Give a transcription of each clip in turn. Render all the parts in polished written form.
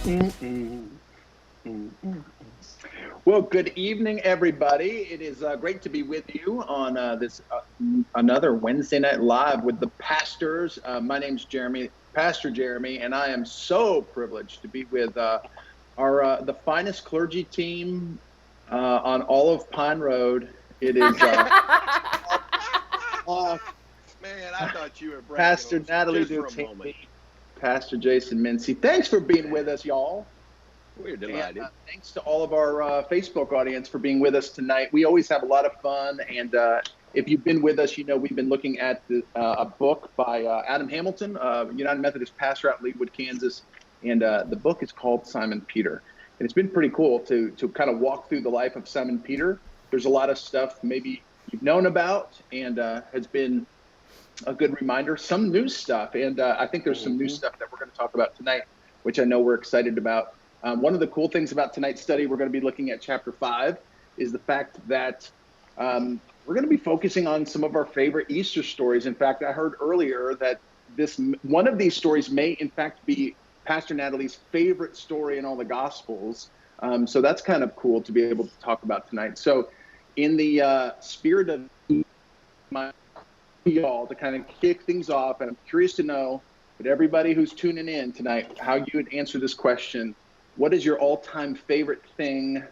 Mm-mm, mm-mm. Well, good evening, everybody. It is great to be with you on this another Wednesday night live with the pastors. My name's Jeremy, Pastor Jeremy, and I am so privileged to be with our the finest clergy team on all of Pine Road. It is uh, Man, I thought you were bragging on Pastor us Natalie just for a moment. Duterte, Pastor Jason Mincy. Thanks for being with us, y'all. We're And delighted. thanks to all of our Facebook audience for being with us tonight. We always have a lot of fun. And if you've been with us, you know we've been looking at a book by Adam Hamilton, United Methodist pastor out in Leawood, Kansas. And the book is called Simon Peter. And it's been pretty cool to kind of walk through the life of Simon Peter. There's a lot of stuff maybe you've known about and has been a good reminder. Some new stuff. And I think there's some new Mm-hmm. stuff that we're going to talk about tonight, which I know we're excited about. One of the cool things about tonight's study, we're going to be looking at chapter 5, is the fact that we're going to be focusing on some of our favorite Easter stories. In fact, I heard earlier that one of these stories may, in fact, be Pastor Natalie's favorite story in all the Gospels. So that's kind of cool to be able to talk about tonight. So, in the spirit of my y'all to kind of kick things off, and I'm curious to know, but everybody who's tuning in tonight, how you would answer this question. What is your all-time favorite thing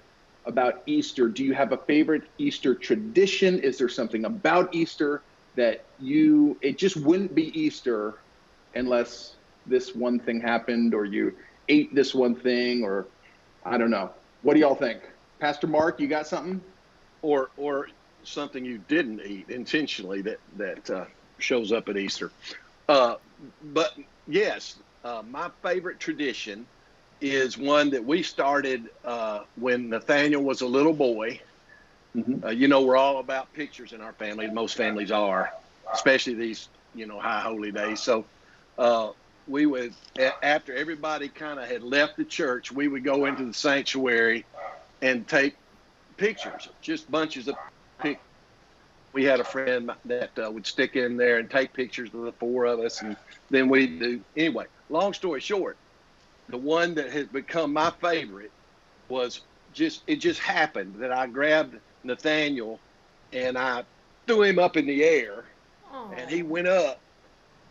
about Easter? Do you have a favorite Easter tradition? Is there something about Easter that it just wouldn't be Easter unless this one thing happened, or you ate this one thing, or I don't know. What do y'all think? Pastor Mark, you got something? Or something you didn't eat intentionally that shows up at Easter. Uh, but yes, my favorite tradition is one that we started when Nathaniel was a little boy. Mm-hmm. We're all about pictures in our family. Most families are, especially these, high holy days. So uh, we would, after everybody kind of had left the church, we would go into the sanctuary and take pictures, just bunches of pictures. We had a friend that would stick in there and take pictures of the four of us, and then we'd do. Anyway, long story short, the one that has become my favorite was it just happened that I grabbed Nathaniel and I threw him up in the air, and he Oh. went up,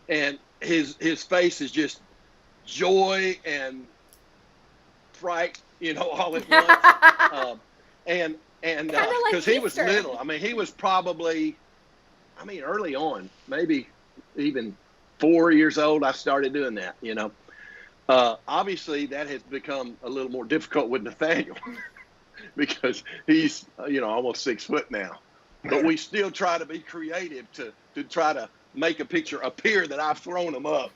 and his face is just joy and fright, all at once. Um, and Kind of because like he was Easter. little, I mean, he was probably, early on, maybe even 4 years old. I started doing that. Obviously, that has become a little more difficult with Nathaniel because he's almost 6 foot now. But we still try to be creative to try to make a picture appear that I've thrown him up.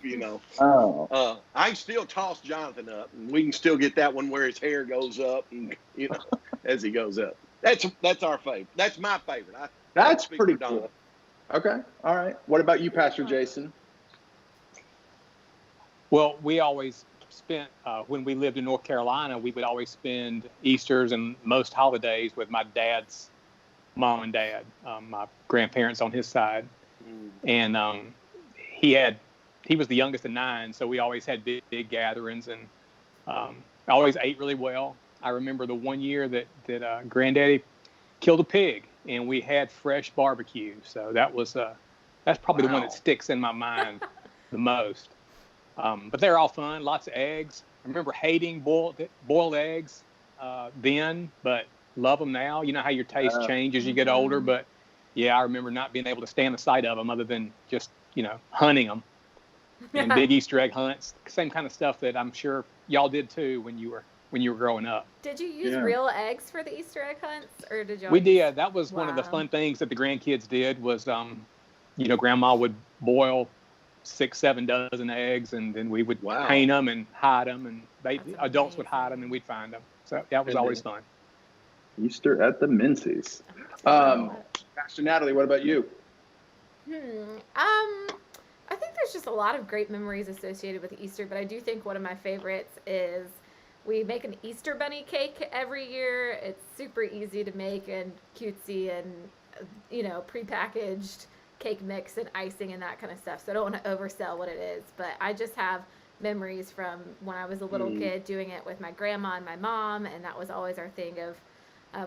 Oh, I can still toss Jonathan up, and we can still get that one where his hair goes up, and as he goes up. That's our favorite. That's my favorite. I can't that's speak for pretty Don. cool. Okay. All right. What about you, Very Pastor fun. Jason? Well, we always spent, when we lived in North Carolina, we would always spend Easters and most holidays with my dad's mom and dad, my grandparents on his side. Mm. And he was the youngest of 9, so we always had big gatherings, and I always ate really well. I remember the one year that Granddaddy killed a pig, and we had fresh barbecue. So that's probably the one that Wow. sticks in my mind the most. But they're all fun, lots of eggs. I remember hating boiled eggs then, but love them now. You know how your taste Uh, changes as you get older, but yeah, I remember not being able to stand the sight of them other than just, hunting them and big Easter egg hunts. Same kind of stuff that I'm sure y'all did too when you were growing up. Did you use yeah. real eggs for the Easter egg hunts, or did y'all We use? did. That was one of the Wow. fun things that the grandkids did was, Grandma would boil 6, 7 dozen eggs, and then we would Wow. paint them and hide them, and That's adults would hide them, amazing. and we'd find them. So that was And always then fun. Easter at the Mincy's. Tell you Um, wow. what. Pastor Natalie, what about you? I think there's just a lot of great memories associated with Easter, but I do think one of my favorites is we make an Easter bunny cake every year. It's super easy to make and cutesy and prepackaged cake mix and icing and that kind of stuff. So I don't want to oversell what it is, but I just have memories from when I was a little kid doing it with my grandma and my mom, and that was always our thing of,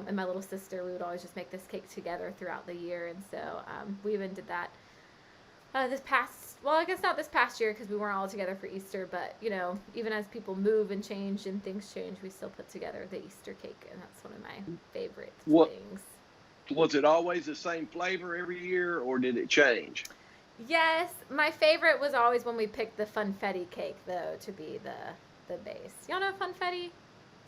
and my little sister, we would always just make this cake together throughout the year, and so we even did that this past, well, I guess not this past year because we weren't all together for Easter, but you know, even as people move and change and things change, we still put together the Easter cake, and that's one of my favorite things. Was it always the same flavor every year, or did it change? Yes, my favorite was always when we picked the funfetti cake, though, to be the base. Y'all know funfetti?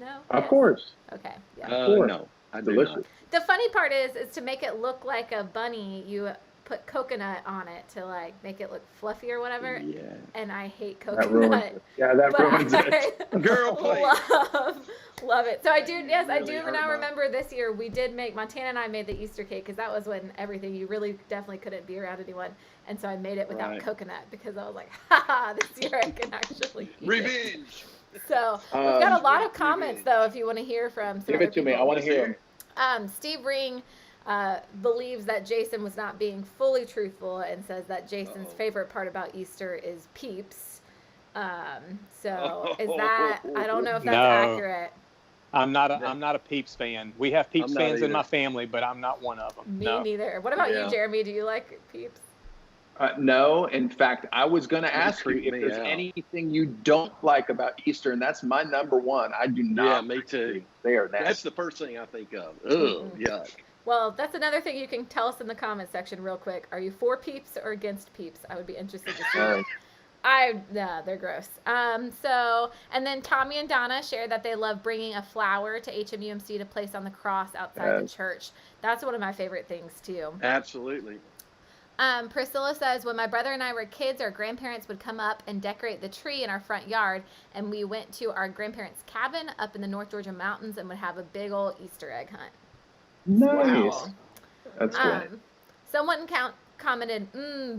No? Of course. Okay, yeah. No, I do Delicious. not. The funny part is to make it look like a bunny, you put coconut on it to like make it look fluffy or whatever. Yeah. And I hate That ruins coconut. it. Yeah, that ruins it. Girl, please. Love it. So I do, yes, I Really do hurt now my- remember this year we did make, Montana and I made the Easter cake because that was when everything, you really definitely couldn't be around anyone. And so I made it without Right. coconut because I was like, haha, this year I can actually eat it. Revenge. So we've got a lot of comments though if you want to hear from some Give other it to me. people. I want to hear them. Steve Ring believes that Jason was not being fully truthful and says that Jason's favorite part about Easter is Peeps. So is that, I don't know if that's No. accurate. I'm not a Peeps fan. We have Peeps I'm not fans in either. my family, but I'm not one of them. Me No. neither. What about Yeah. you, Jeremy? Do you like Peeps? No, in fact, I was going to ask you creep if me there's out. anything you don't like about Easter, and that's my number one. I do not. Yeah, me too. They are nasty. That's the first thing I think of. Ugh, Mhm. yuck. Well, that's another thing you can tell us in the comment section real quick. Are you for Peeps or against Peeps? I would be interested to see. They're gross. And then Tommy and Donna shared that they love bringing a flower to HMUMC to place on the cross outside the church. That's one of my favorite things too. Absolutely. Priscilla says, when my brother and I were kids, our grandparents would come up and decorate the tree in our front yard, and we went to our grandparents' cabin up in the North Georgia mountains and would have a big old Easter egg hunt. Nice. Wow. That's good. Someone commented,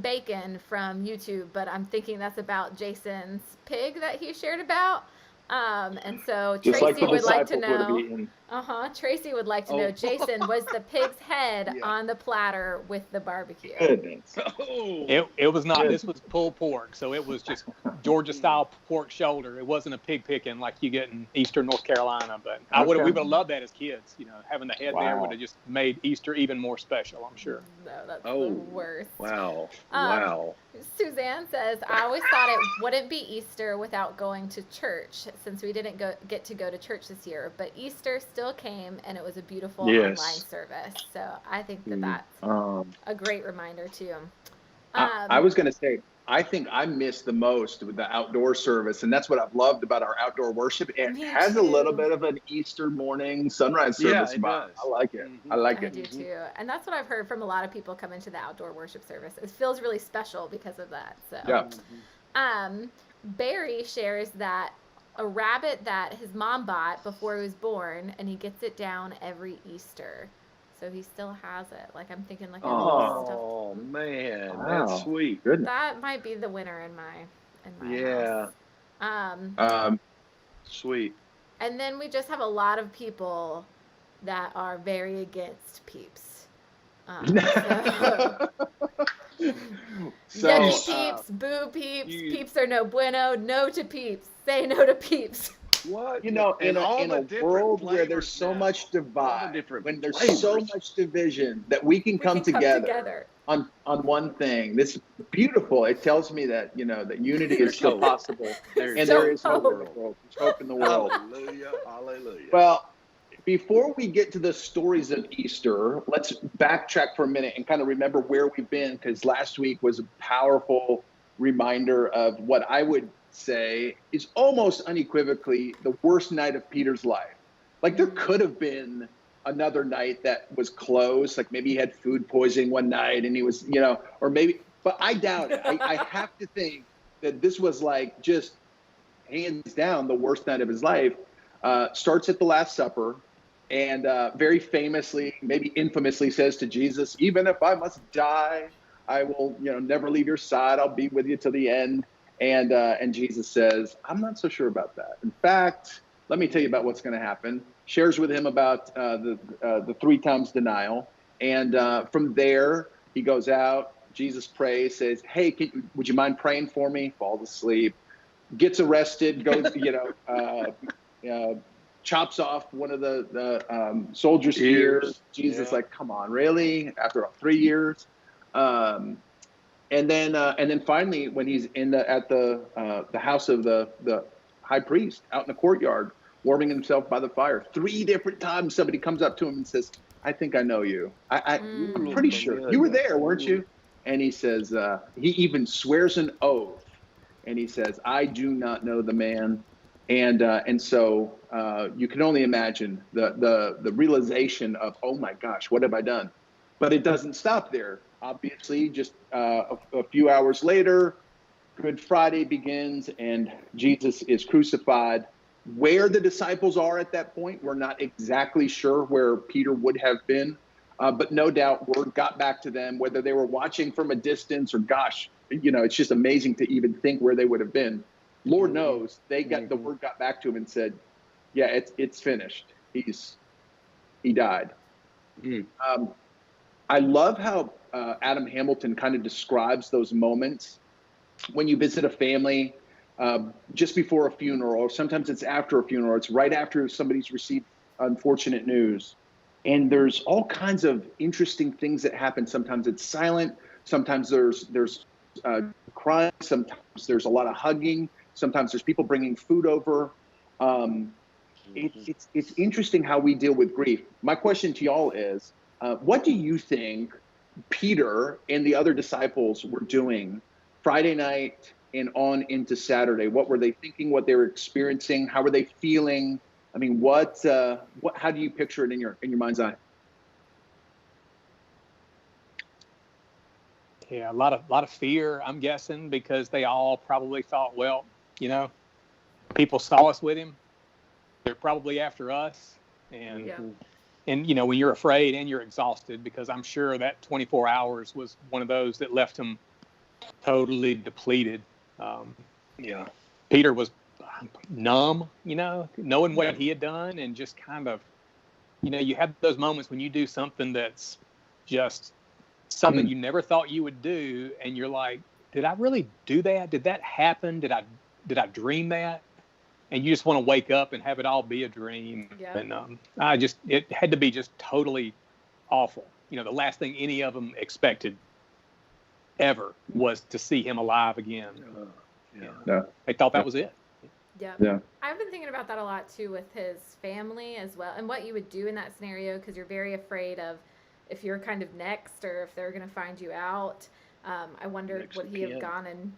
bacon from YouTube, but I'm thinking that's about Jason's pig that he shared about. And so Just like Tracy the would like to disciples would have know. eaten. Tracy would like to know, Oh. Jason, was the pig's head Yeah. on the platter with the barbecue? Goodness. Oh. It was not. Good. This was pulled pork, so it was just Georgia style pork shoulder. It wasn't a pig picking like you get in Eastern North Carolina. But we would have loved that as kids. You know, having the head there Wow. would have just made Easter even more special. I'm sure. No, that's Oh. the worst. Wow. Um, Wow. Suzanne says, I always thought it wouldn't be Easter without going to church, since we didn't get to go to church this year. But Easter still came, and it was a beautiful Yes. online service. So I think that that's a great reminder too. I was going to say, I think I missed the most with the outdoor service, and that's what I've loved about our outdoor worship. It Me has a too. little bit of an Easter morning sunrise Yeah, service it vibe. does. I like it. Mhm. I like I it. do too, and that's what I've heard from a lot of people coming to the outdoor worship service. It feels really special because of that. So, Yeah. Barry shares that a rabbit that his mom bought before he was born, and he gets it down every Easter. So he still has it. Like, I'm thinking like a little Oh man, Wow. that's sweet. stuffed. Goodness. That might be the winner in my Yeah. house. Sweet. And then we just have a lot of people that are very against Peeps. So, Yucky Peeps, boo Peeps, Peeps are no bueno, no to Peeps, say no to Peeps. What? you know, in And all a the different world where flavors there's so now. much All the divide, different when there's so flavors. much division, that we can come together on one thing. This is beautiful. It tells me that, you know, that unity is There's still hope. possible, There's and still there is hope in the hope. world. There's hope in the world. Hallelujah. Hallelujah. Well, before we get to the stories of Easter, let's backtrack for a minute and kind of remember where we've been, because last week was a powerful reminder of what I would say is almost unequivocally the worst night of Peter's life. Like, there could have been another night that was close, like maybe he had food poisoning one night and he was, you know, or maybe, but I doubt it. I have to think that this was like just hands down the worst night of his life. Starts at the Last Supper, and very famously, maybe infamously, says to Jesus, "Even if I must die, I will, you know, never leave your side. I'll be with you to the end." And Jesus says, "I'm not so sure about that. In fact, let me tell you about what's going to happen." Shares with him about the 3 times denial, and from there he goes out. Jesus prays, says, "Hey, would you mind praying for me?" Falls asleep. gets arrested, goes, chops off one of the soldiers' ears. Jesus, like, come on, really? After 3 years, and then finally, when he's at the house of the high priest out in the courtyard, warming himself by the fire, 3 different times somebody comes up to him and says, "I think I know you. I'm pretty sure you were there, weren't you?" And he says, he even swears an oath, and he says, "I do not know the man." And so you can only imagine the realization of, oh my gosh, what have I done? But it doesn't stop there. Obviously, just a few hours later, Good Friday begins, and Jesus is crucified. Where the disciples are at that point, we're not exactly sure where Peter would have been, but no doubt word got back to them, whether they were watching from a distance or, gosh, it's just amazing to even think where they would have been. Lord knows the word got back to him and said, "Yeah, it's finished. He died." I love how Adam Hamilton kind of describes those moments when you visit a family just before a funeral, or sometimes it's after a funeral. It's right after somebody's received unfortunate news, and there's all kinds of interesting things that happen. Sometimes it's silent. Sometimes there's crying. Sometimes there's a lot of hugging. Sometimes there's people bringing food over. It's interesting how we deal with grief. My question to y'all is, what do you think Peter and the other disciples were doing Friday night and on into Saturday? What were they thinking? What they were experiencing? How were they feeling? I mean, how do you picture it in your mind's eye? Yeah, a lot of fear, I'm guessing, because they all probably thought, well, people saw us with him. They're probably after us. And when you're afraid and you're exhausted, because I'm sure that 24 hours was one of those that left him totally depleted. Peter was numb, knowing what he had done, and just kind of, you have those moments when you do something that's just something you never thought you would do, and you're like, did I really do that? Did that happen? Did I dream that? And you just want to wake up and have it all be a dream. Yeah. And it had to be just totally awful. The last thing any of them expected ever was to see him alive again. They thought that was it. Yeah. I've been thinking about that a lot too with his family as well, and what you would do in that scenario, because you're very afraid of if you're kind of next or if they're going to find you out. I wondered, would he have gone and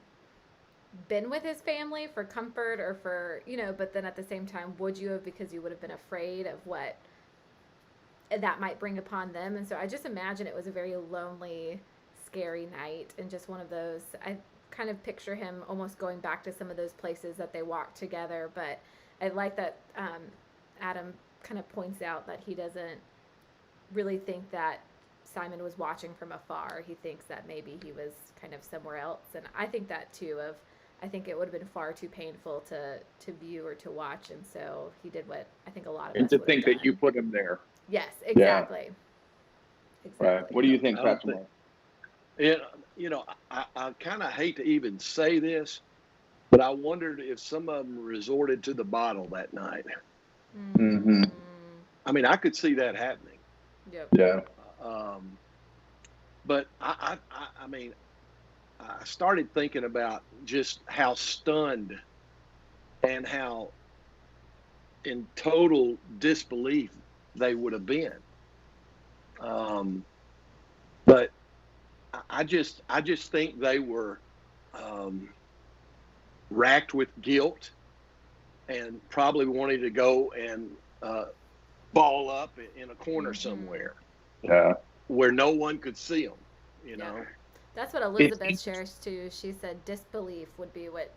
been with his family for comfort or for, but then at the same time, would you have, because you would have been afraid of what that might bring upon them? And so I just imagine it was a very lonely, scary night, and just one of those, I kind of picture him almost going back to some of those places that they walked together. But I like that Adam kind of points out that he doesn't really think that Simon was watching from afar. He thinks that maybe he was kind of somewhere else. And I think that too, I think it would have been far too painful to view or to watch. And so he did what I think a lot of us would have done. And to think that you put him there. Yes, exactly. Yeah. Exactly. Right. What do you think, Patrick? I kind of hate to even say this, but I wondered if some of them resorted to the bottle that night. Mm-hmm. I mean, I could see that happening. Yep. Yeah. But I mean, I started thinking about just how stunned and how in total disbelief they would have been. But I just think they were racked with guilt and probably wanted to go and ball up in a corner somewhere. Yeah. Where no one could see them, That's what Elizabeth shares too. She said disbelief would be what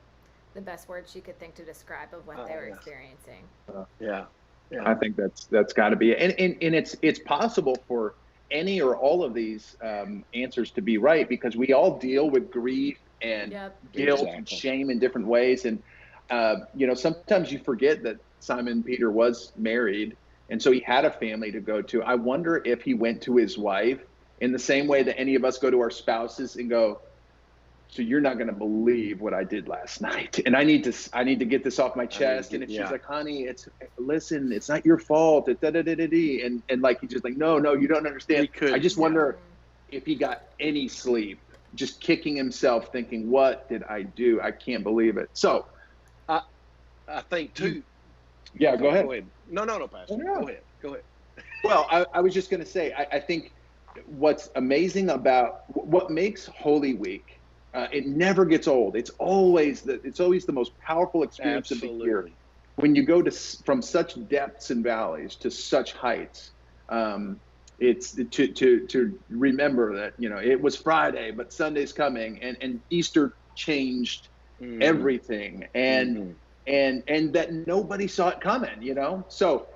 the best word she could think to describe of what they were experiencing. Yeah. I think that's got to be it. And it's possible for any or all of these answers to be right, because we all deal with grief and guilt and shame in different ways. And sometimes you forget that Simon Peter was married, and so he had a family to go to. I wonder if he went to his wife in the same way that any of us go to our spouses and go, so you're not going to believe what I did last night, and I need to get this off my chest. And she's like, honey, listen, it's not your fault. It's and like he's just like, no, you don't understand. I just wonder if he got any sleep, just kicking himself, thinking, what did I do? I can't believe it. So, I think too. Yeah, go ahead. No, Pastor. No. Go ahead. Well, I was just going to say, I think what's amazing about what makes Holy Week. It never gets old. It's always the most powerful experience of the year. When you go from such depths and valleys to such heights, it's to remember that it was Friday, but Sunday's coming, and Easter changed everything, and that nobody saw it coming. So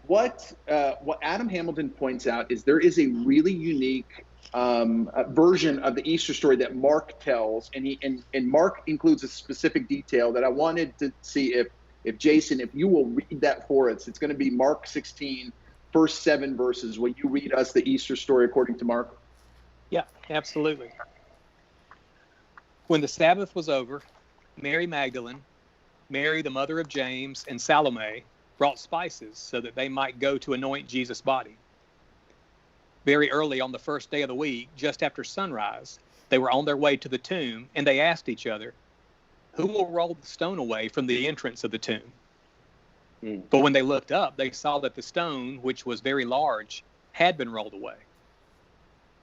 what Adam Hamilton points out is there is a really unique version of the Easter story that Mark tells, and Mark includes a specific detail that I wanted to see if Jason, if you will read that for us. It's going to be Mark 16, first 7 verses. Will you read us the Easter story according to Mark? Yeah, absolutely. When the Sabbath was over, Mary Magdalene, Mary the mother of James, and Salome brought spices so that they might go to anoint Jesus' body. Very early on the first day of the week, just after sunrise, they were on their way to the tomb, and they asked each other, who will roll the stone away from the entrance of the tomb? But when they looked up, they saw that the stone, which was very large, had been rolled away.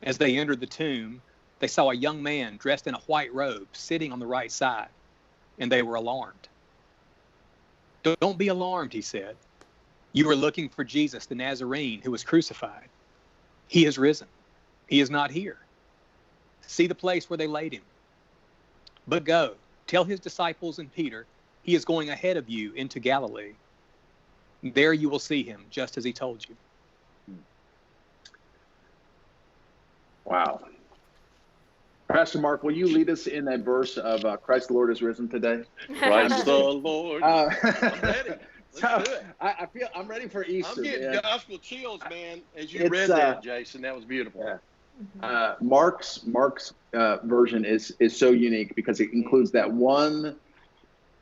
As they entered the tomb, they saw a young man dressed in a white robe sitting on the right side, and they were alarmed. Don't be alarmed, he said. You are looking for Jesus the Nazarene who was crucified. He has risen. He is not here. See the place where they laid him. But go, tell his disciples and Peter, he is going ahead of you into Galilee. There you will see him, just as he told you. Wow. Pastor Mark, will you lead us in that verse of Christ the Lord is risen today? Christ the Lord. I'm ready. Let's do it. I feel I'm ready for Easter. I'm getting gospel chills, man. As you read that, Jason, that was beautiful. Yeah. Mark's version is so unique because it includes that one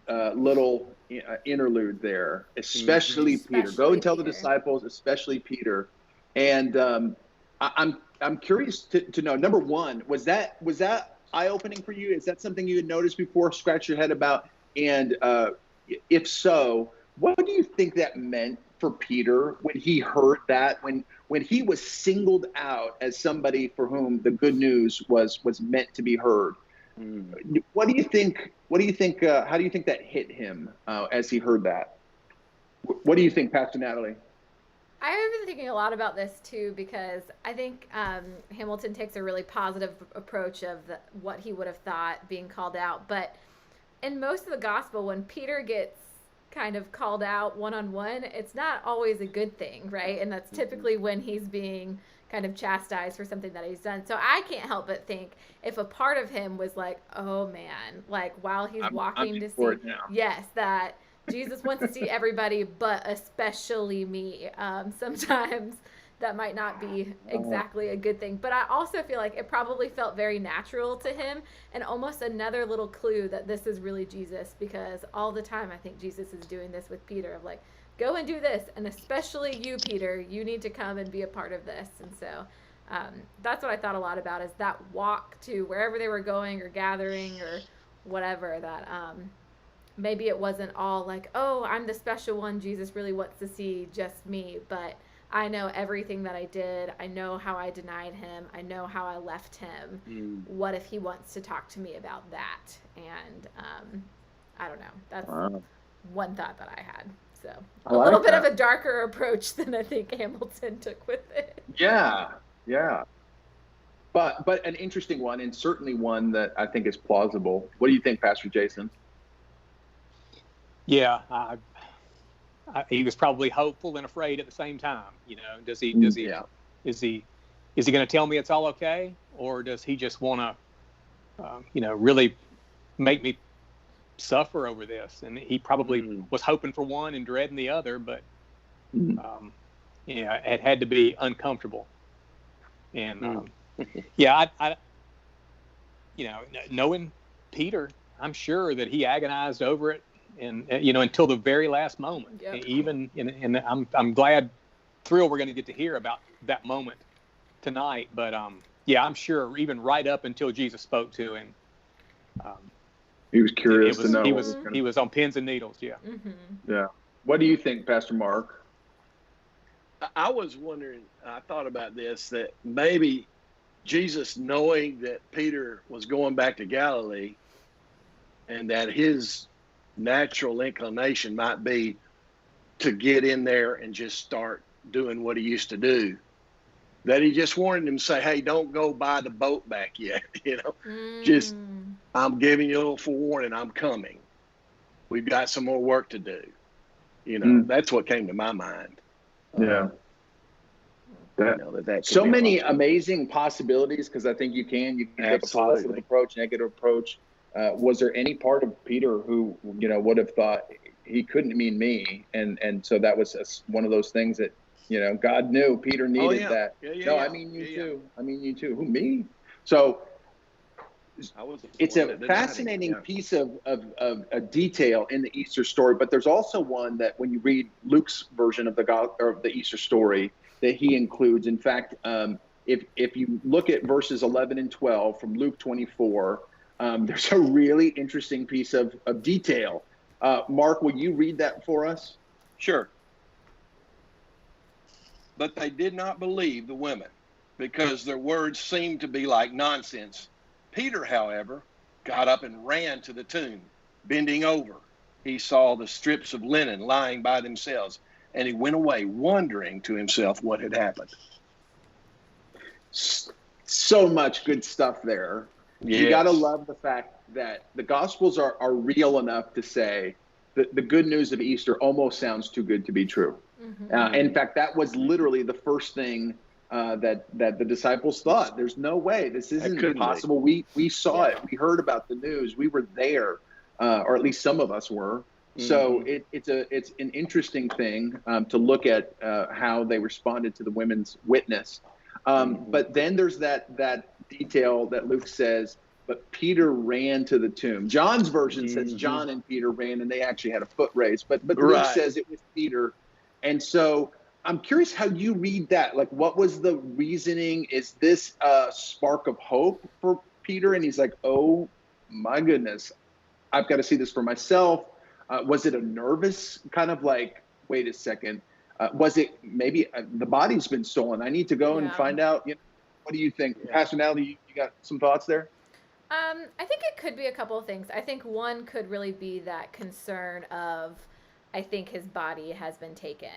little interlude there, especially Peter. Go and tell the disciples, especially Peter. And I'm curious to know. Number one, was that eye-opening for you? Is that something you had noticed before? Scratch your head about. And if so, what do you think that meant for Peter when he heard that, when he was singled out as somebody for whom the good news was meant to be heard? What do you think? How do you think that hit him as he heard that? What do you think, Pastor Natalie? I've been thinking a lot about this too, because I think Hamilton takes a really positive approach of what he would have thought being called out. But in most of the gospel, when Peter gets kind of called out one-on-one, it's not always a good thing, right? And that's typically when he's being kind of chastised for something that he's done. So I can't help but think if a part of him was like, oh man, like while he's walking to see, yes, that Jesus wants to see everybody, but especially me. Sometimes that might not be exactly a good thing. But I also feel like it probably felt very natural to him, and almost another little clue that this is really Jesus, because all the time I think Jesus is doing this with Peter of like, go and do this, and especially you, Peter, you need to come and be a part of this. And so that's what I thought a lot about, is that walk to wherever they were going or gathering or whatever, that maybe it wasn't all like, oh, I'm the special one, Jesus really wants to see just me, but I know everything that I did. I know how I denied him. I know how I left him. What if he wants to talk to me about that? And I don't know. That's one thought that I had. So a little bit of a darker approach than I think Hamilton took with it. Yeah. But an interesting one, and certainly one that I think is plausible. What do you think, Pastor Jason? Yeah, he was probably hopeful and afraid at the same time. You know, is he going to tell me it's all okay, or does he just want to, really make me suffer over this? And he probably was hoping for one and dreading the other, but it had to be uncomfortable. And knowing Peter, I'm sure that he agonized over it, and until the very last moment. Yep. Even and I'm thrilled we're going to get to hear about that moment tonight. But yeah, I'm sure even right up until Jesus spoke to him, he was curious to know. He was on pins and needles. Yeah. Mm-hmm. Yeah. What do you think, Pastor Mark? I was wondering, I thought about this, that maybe Jesus, knowing that Peter was going back to Galilee and that his natural inclination might be to get in there and just start doing what he used to do, that he just wanted him to say, hey, don't go by the boat back yet. Just, I'm giving you a little forewarning, I'm coming. We've got some more work to do. That's what came to my mind. Yeah. That so many amazing possibilities, because I think you can take a positive approach, negative approach. Was there any part of Peter who, would have thought he couldn't mean me? And so that was one of those things that, God knew Peter needed that. No, I mean you too. I mean you too. Who, me? So it's a fascinating piece of a detail in the Easter story, but there's also one that when you read Luke's version of the Easter story that he includes. In fact, if you look at verses 11 and 12 from Luke 24, there's a really interesting piece of detail. Mark, will you read that for us? Sure. But they did not believe the women, because their words seemed to be like nonsense. Peter, however, got up and ran to the tomb. Bending over, he saw the strips of linen lying by themselves, and he went away wondering to himself what had happened. So much good stuff there. Yes. You got to love the fact that the Gospels are real enough to say that the good news of Easter almost sounds too good to be true. Mm-hmm. In fact, that was literally the first thing that the disciples thought. There's no way this isn't possible. We saw it. We heard about the news. We were there, or at least some of us were. Mm-hmm. So it's an interesting thing to look at how they responded to the women's witness. But then there's that detail that Luke says, but Peter ran to the tomb. John's version says John and Peter ran, and they actually had a foot race. But Luke says it was Peter. And so I'm curious how you read that. Like, what was the reasoning? Is this a spark of hope for Peter? And he's like, oh, my goodness, I've got to see this for myself. Was it a nervous kind of like, wait a second, was it maybe the body's been stolen? I need to go and find out. What do you think? Yeah. Pastor Natalie, you got some thoughts there? I think it could be a couple of things. I think one could really be that concern of, I think his body has been taken.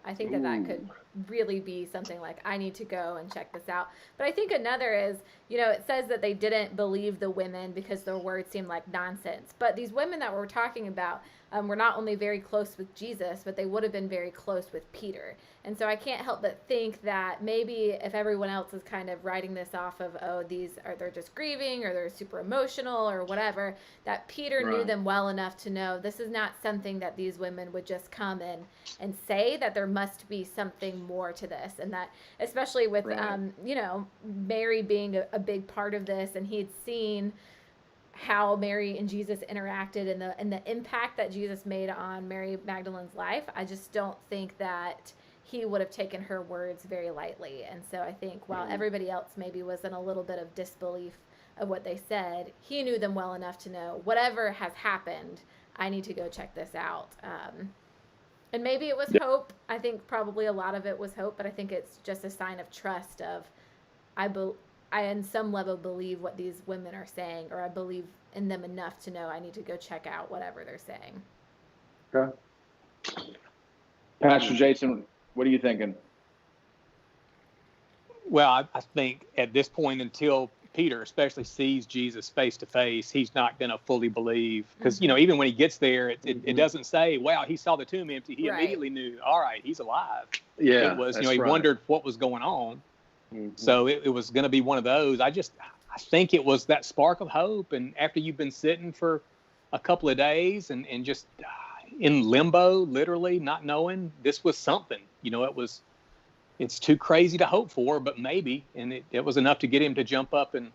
I think that could really be something like, I need to go and check this out. But I think another is, it says that they didn't believe the women because their words seemed like nonsense. But these women that we're talking about were not only very close with Jesus, but they would have been very close with Peter. And so I can't help but think that maybe if everyone else is kind of writing this off of, they're just grieving or they're super emotional or whatever, that Peter knew them well enough to know this is not something that these women would just come in and say, that there must be something more to this. And that, especially with, Mary being a big part of this, and he'd seen how Mary and Jesus interacted and the impact that Jesus made on Mary Magdalene's life. I just don't think that he would have taken her words very lightly. And so I think while everybody else maybe was in a little bit of disbelief of what they said, he knew them well enough to know whatever has happened, I need to go check this out. And maybe it was hope. I think probably a lot of it was hope, but I think it's just a sign of trust of, I in some level believe what these women are saying, or I believe in them enough to know I need to go check out whatever they're saying. Okay. Pastor Jason, what are you thinking? Well, I think at this point, until Peter especially sees Jesus face to face, he's not going to fully believe, because even when he gets there, it doesn't say, wow, he saw the tomb empty. He immediately knew, all right, he's alive. Yeah, it was he wondered what was going on. So it was going to be one of those. I think it was that spark of hope. And after you've been sitting for a couple of days and just in limbo, literally not knowing, this was something, it's too crazy to hope for, but maybe. And it was enough to get him to jump up and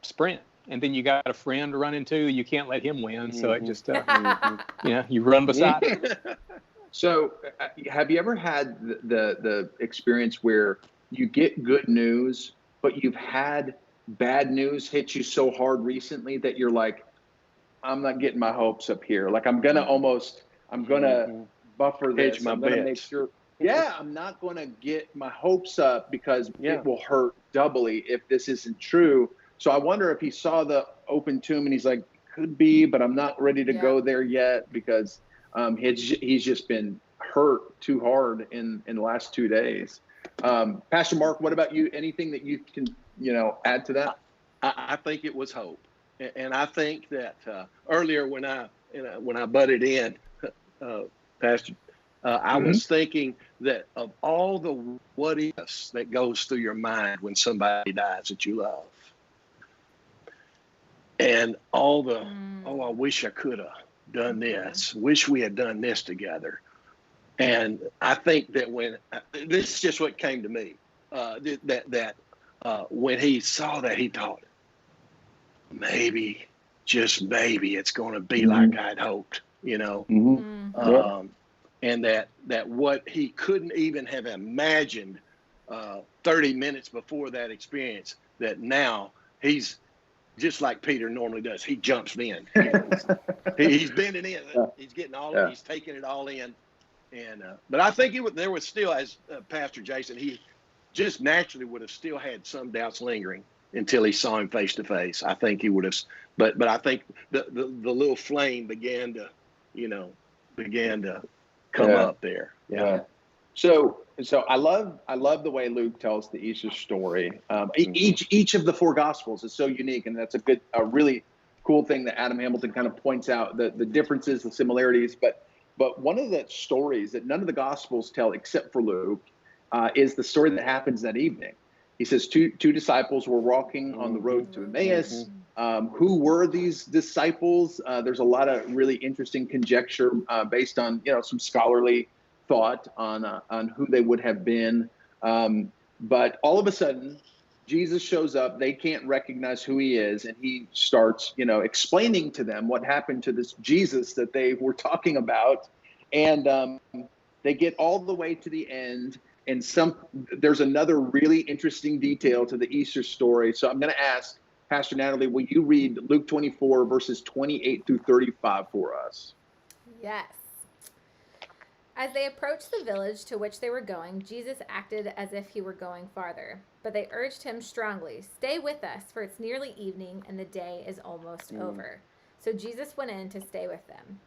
sprint. and then you got a friend to run into. You can't let him win, so it just Mm-hmm. you run beside him. So, have you ever had the experience where you get good news, but you've had bad news hit you so hard recently that you're like, I'm not getting my hopes up here. Like I'm gonna buffer this. Hedge my I'm gonna make bets. sure. Yeah, I'm not gonna get my hopes up because Yeah. it will hurt doubly if this isn't true. So I wonder if he saw the open tomb and he's like, could be, but I'm not ready to go there yet because he's just been hurt too hard in the last 2 days. Pastor Mark, what about you? Anything that you can add to that? I think it was hope, and I think that earlier when I butted in, Pastor, I was thinking that of all the what ifs that goes through your mind when somebody dies that you love, and all the I wish I could have done this, wish we had done this together, and I think that when this is just what came to me, that when he saw that, he thought, maybe, just maybe, it's going to be like I'd hoped, and that what he couldn't even have imagined 30 minutes before that experience, that now he's just like Peter normally does. He jumps in. He's bending in. He's getting he's taking it all in. And but I think there was still, as Pastor Jason, he just naturally would have still had some doubts lingering until he saw him face to face. I think he would have, but I think the little flame began to come up there. Yeah. So I love the way Luke tells the Easter story. Each of the four Gospels is so unique, and that's a really cool thing that Adam Hamilton kind of points out, the differences, the similarities. But one of the stories that none of the Gospels tell except for Luke is the story that happens that evening. He says two disciples were walking on the road to Emmaus. Who were these disciples? There's a lot of really interesting conjecture based on some scholarly thought on who they would have been. But all of a sudden, Jesus shows up. They can't recognize who he is, and he starts explaining to them what happened to this Jesus that they were talking about. And they get all the way to the end. And there's another really interesting detail to the Easter story. So I'm going to ask Pastor Natalie, will you read Luke 24 verses 28 through 35 for us? Yes. As they approached the village to which they were going, Jesus acted as if he were going farther. But they urged him strongly, "Stay with us, for it's nearly evening and the day is almost over." So Jesus went in to stay with them.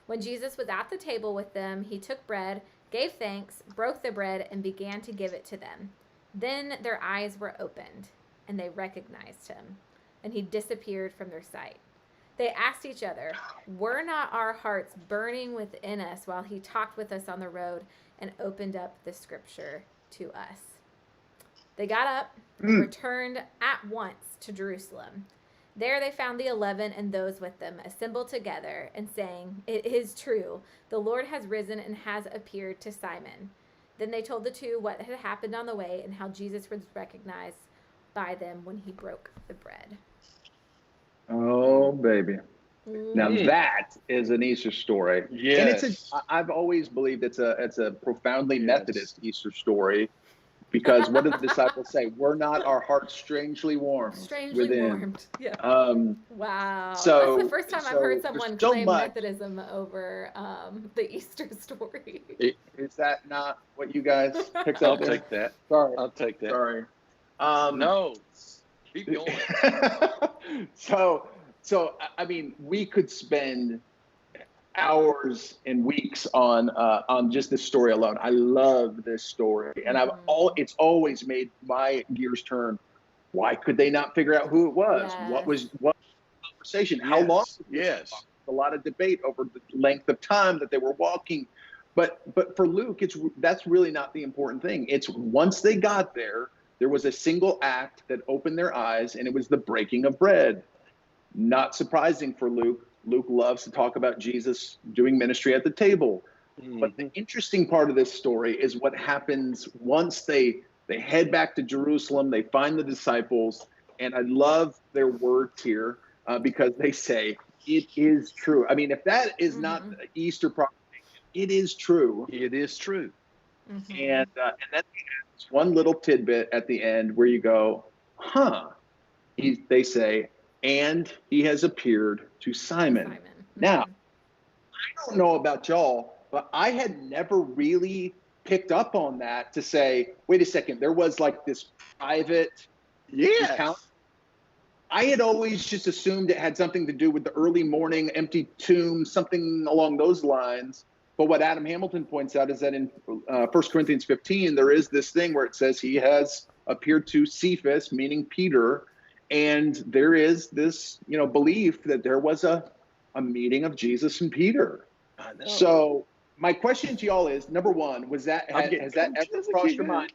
When Jesus was at the table with them, he took bread, gave thanks, broke the bread, and began to give it to them. Then their eyes were opened, and they recognized him, and he disappeared from their sight. They asked each other, "Were not our hearts burning within us while he talked with us on the road and opened up the scripture to us?" They got up and returned at once to Jerusalem. There they found the 11 and those with them assembled together and saying, "It is true, the Lord has risen and has appeared to Simon." Then they told the two what had happened on the way and how Jesus was recognized by them when he broke the bread. Oh, baby. Now that is an Easter story. Yes. And I've always believed it's a profoundly Methodist Easter story, because what did the disciples say? "Were not our hearts strangely warmed within?" Warmed. Yeah. Wow. So that's the first time I've heard someone there's so claim much. Methodism over the Easter story. Is that not what you guys picked up? I'll take that. Sorry. I'll take that. Sorry. No, keep going. So I mean, we could spend hours and weeks on just this story alone. I love this story, and it's always made my gears turn. Why could they not figure out who it was? Yes. What was the conversation? How long? Yes. A lot of debate over the length of time that they were walking. But for Luke, that's really not the important thing. It's once they got there was a single act that opened their eyes, and it was the breaking of bread. Not surprising for Luke. Luke loves to talk about Jesus doing ministry at the table. But the interesting part of this story is what happens once they head back to Jerusalem. They find the disciples, And I love their words here because they say, it is true. I mean, if that is not Easter proclamation, it is true. It is true. And then they add one little tidbit at the end where you go, huh. They say, and he has appeared to Simon. Now, I don't know about y'all, but I had never really picked up on that to say, wait a second, there was like this private account. I had always just assumed it had something to do with the early morning empty tomb, something along those lines. But what Adam Hamilton points out is that in 1 Corinthians 15, there is this thing where it says he has appeared to Cephas, meaning Peter, and there is this, belief that there was a meeting of Jesus and Peter. I know. So my question to y'all is, number one, has that ever crossed your mind?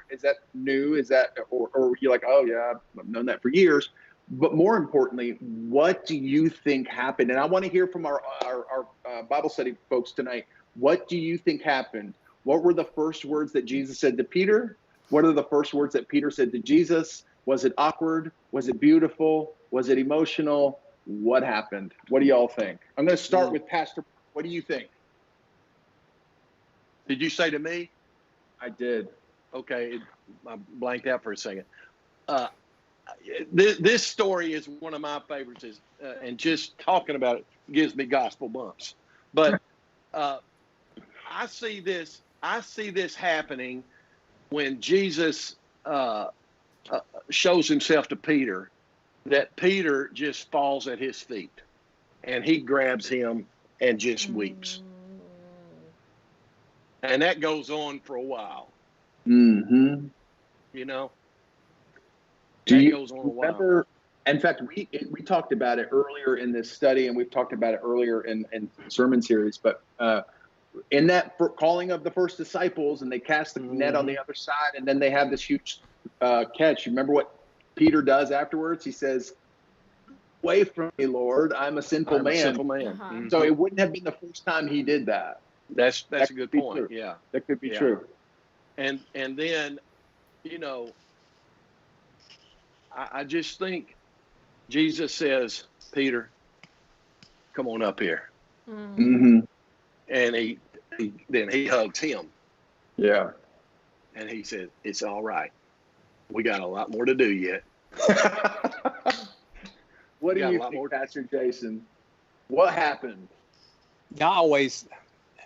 Is that new? Is that, or you're like, oh yeah, I've known that for years. But more importantly, what do you think happened? And I want to hear from our Bible study folks tonight. What do you think happened? What were the first words that Jesus said to Peter? What are the first words that Peter said to Jesus? Was it awkward? Was it beautiful? Was it emotional? What happened? What do y'all think? I'm going to start with Pastor. What do you think? Did you say to me? I did. Okay, I blanked out for a second. This story is one of my favorites, and just talking about it gives me gospel bumps. But I see this happening when Jesus shows himself to Peter, that Peter just falls at his feet, and he grabs him and just weeps. And that goes on for a while. Mm-hmm. Do you remember? In fact, we talked about it earlier in this study, and we've talked about it earlier in sermon series. But in that calling of the first disciples, and they cast the net on the other side, and then they have this huge catch. You remember what Peter does afterwards? He says, "Away from me, Lord, I'm a sinful man." A sinful man. Uh-huh. So it wouldn't have been the first time he did that. That's a good point. True. Yeah, that could be true. And then, I just think Jesus says, "Peter, come on up here." Mm-hmm. And then he hugs him. Yeah. And he said, "It's all right. We got a lot more to do yet." What do you think, Pastor Jason? What happened?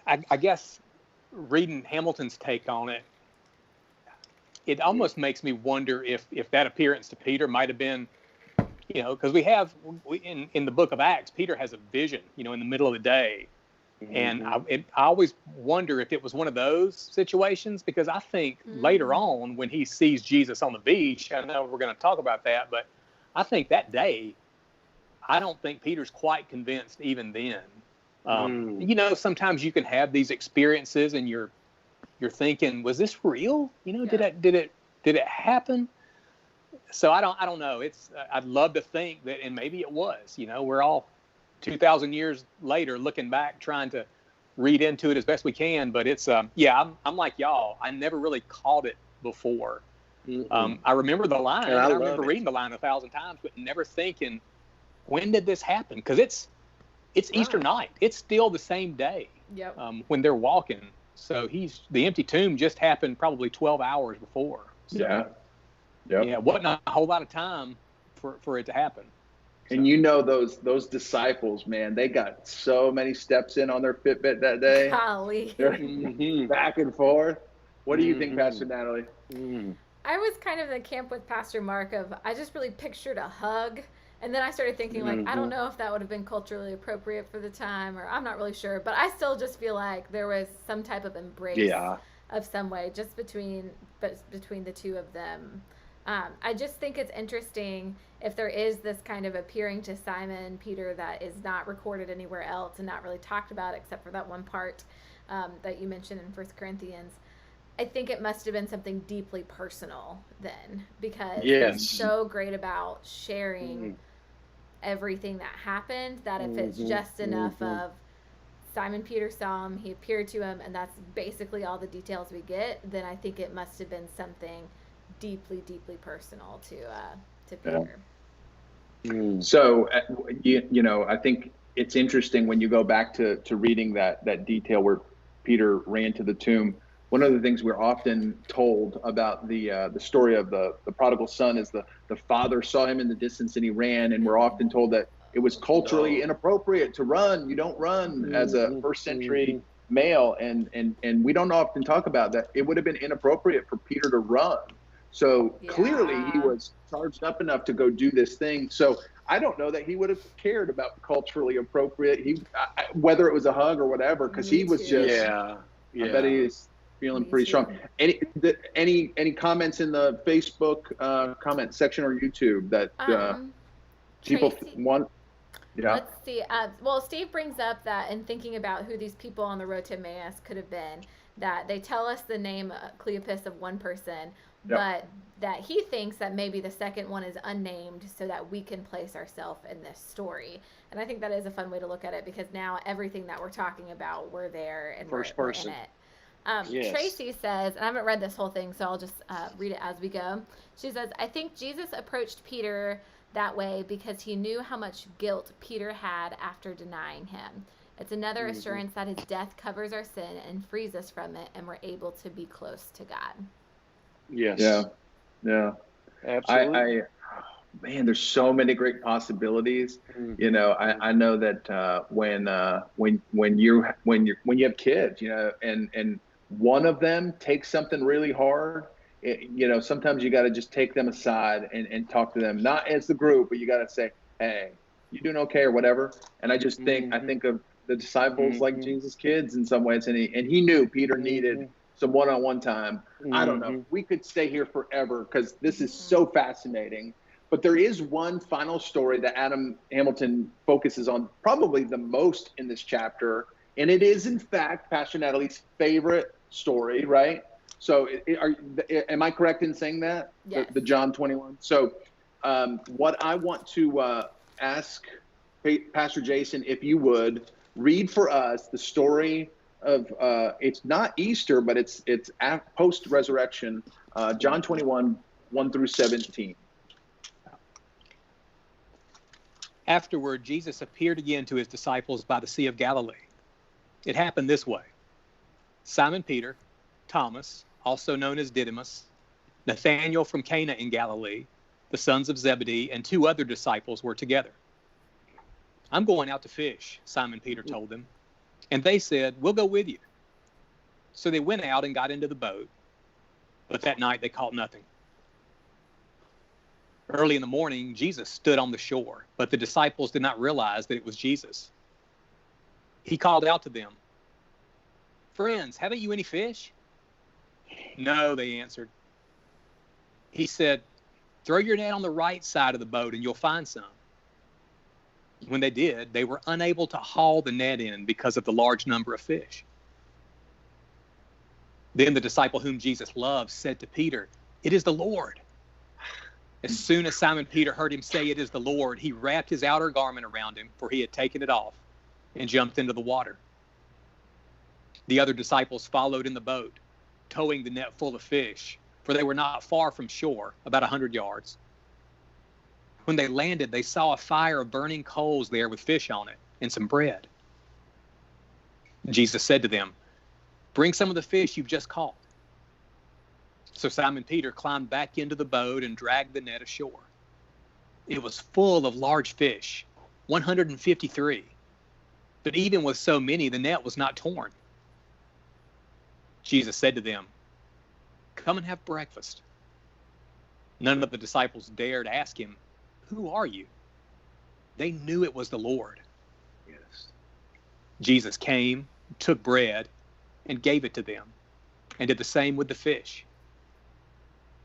I guess reading Hamilton's take on it, it almost makes me wonder if that appearance to Peter might have been, because in the book of Acts, Peter has a vision, in the middle of the day. Mm-hmm. And I always wonder if it was one of those situations, because I think later on when he sees Jesus on the beach, I know we're going to talk about that, but I think that day, I don't think Peter's quite convinced even then. Sometimes you can have these experiences and you're thinking, was this real? Did it happen? So I don't know. I'd love to think that, and maybe it was. We're all 2,000 years later looking back, trying to read into it as best we can. But it's I'm like y'all. I never really caught it before. I remember the line. And I remember reading the line 1,000 times, but never thinking, when did this happen? Because it's Easter night. It's still the same day. Yep. When they're walking. So the empty tomb just happened probably 12 hours before. So, yeah. Yep. Yeah. Wasn't a whole lot of time for it to happen. And those disciples, man, they got so many steps in on their Fitbit that day. Golly. They're back and forth. What do you think, Pastor Natalie? I was kind of in the camp with Pastor Mark of, I just really pictured a hug. And then I started thinking, I don't know if that would have been culturally appropriate for the time, or I'm not really sure. But I still just feel like there was some type of embrace of some way just between the two of them. I just think it's interesting if there is this kind of appearing to Simon Peter that is not recorded anywhere else and not really talked about except for that one part that you mentioned in 1 Corinthians. I think it must have been something deeply personal then, because it's so great about sharing everything that happened, that if it's just enough of Simon Peter saw him, he appeared to him, and that's basically all the details we get, then I think it must have been something deeply, deeply personal to to Peter. So, I think it's interesting when you go back to reading that detail where Peter ran to the tomb. One of the things we're often told about the story of the prodigal son is the father saw him in the distance and he ran, and we're often told that it was culturally inappropriate to run. You don't run as a first century male, and we don't often talk about that. It would have been inappropriate for Peter to run. So clearly he was charged up enough to go do this thing. So I don't know that he would have cared about culturally appropriate, whether it was a hug or whatever, because he was just, I bet he is feeling pretty strong. Any comments in the Facebook comment section or YouTube that people want? Yeah. Let's see. Well, Steve brings up that in thinking about who these people on the road to Emmaus could have been, that they tell us the name Cleopas of one person, but that he thinks that maybe the second one is unnamed so that we can place ourselves in this story. And I think that is a fun way to look at it, because now everything that we're talking about, we're there and we're in it. Tracy says, and I haven't read this whole thing, so I'll just read it as we go. She says, I think Jesus approached Peter that way because he knew how much guilt Peter had after denying him. It's another assurance that his death covers our sin and frees us from it, and we're able to be close to God. Yes. Yeah. Absolutely. Man, there's so many great possibilities. I know that when you have kids, and one of them takes something really hard, sometimes you got to just take them aside and talk to them, not as the group, but you got to say, hey, you doing okay or whatever. And I just think, I think of the disciples like Jesus' kids in some ways. And he knew Peter needed some one-on-one time. I don't know. We could stay here forever because this is so fascinating. But there is one final story that Adam Hamilton focuses on probably the most in this chapter. And it is, in fact, Pastor Natalie's favorite story, right? So am I correct in saying that? Yes. The John 21. So what I want to ask Pastor Jason, if you would read for us the story of, it's not Easter, but it's post-resurrection, John 21, 1 through 17. Afterward, Jesus appeared again to his disciples by the Sea of Galilee. It happened this way. Simon Peter, Thomas, also known as Didymus, Nathanael from Cana in Galilee, the sons of Zebedee, and 2 other disciples were together. I'm going out to fish, Simon Peter told them. And they said, we'll go with you. So they went out and got into the boat. But that night they caught nothing. Early in the morning, Jesus stood on the shore, but the disciples did not realize that it was Jesus. He called out to them, friends, haven't you any fish? No, they answered. He said, throw your net on the right side of the boat and you'll find some. When they did, they were unable to haul the net in because of the large number of fish. Then the disciple whom Jesus loved said to Peter, it is the Lord. As soon as Simon Peter heard him say it is the Lord, he wrapped his outer garment around him, for he had taken it off, and jumped into the water. The other disciples followed in the boat, towing the net full of fish, for they were not far from shore, about 100 yards. When they landed, they saw a fire of burning coals there with fish on it and some bread. Jesus said to them, bring some of the fish you've just caught. So Simon Peter climbed back into the boat and dragged the net ashore. It was full of large fish, 153. But even with so many, the net was not torn. Jesus said to them, come and have breakfast. None of the disciples dared ask him, who are you? They knew it was the Lord. Yes. Jesus came, took bread, and gave it to them, and did the same with the fish.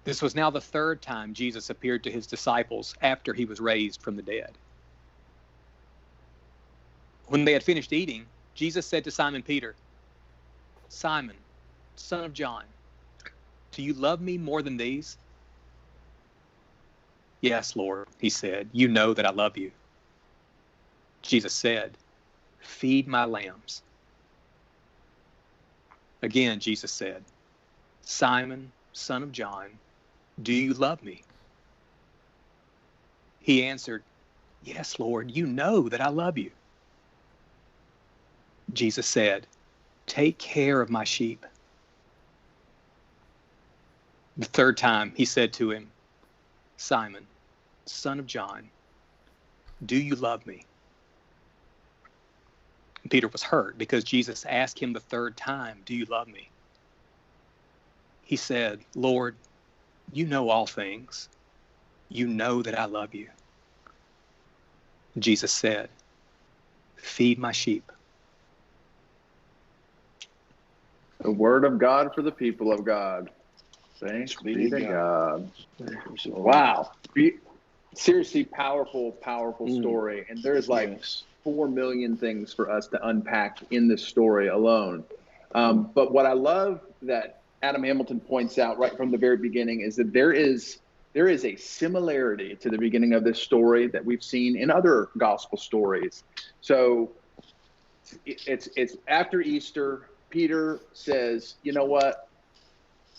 This was now the 3rd time Jesus appeared to his disciples after he was raised from the dead. When they had finished eating, Jesus said to Simon Peter, Simon, son of John, do you love me more than these? Yes, Lord, he said, you know that I love you. Jesus said, feed my lambs. Again, Jesus said, Simon, son of John, do you love me? He answered, "Yes, Lord, you know that I love you." Jesus said, "Take care of my sheep." The third time he said to him, "Simon, son of John, do you love me?" Peter was hurt because Jesus asked him the third time, "Do you love me?" He said, "Lord, you know all things. You know that I love you." Jesus said, "Feed my sheep." The word of God for the people of God. Thanks be to God. Wow. Seriously, powerful story. And there's like 4 million things for us to unpack in this story alone. But what I love that Adam Hamilton points out right from the very beginning is that there is a similarity to the beginning of this story that we've seen in other gospel stories. So it's after Easter. Peter says, "You know what?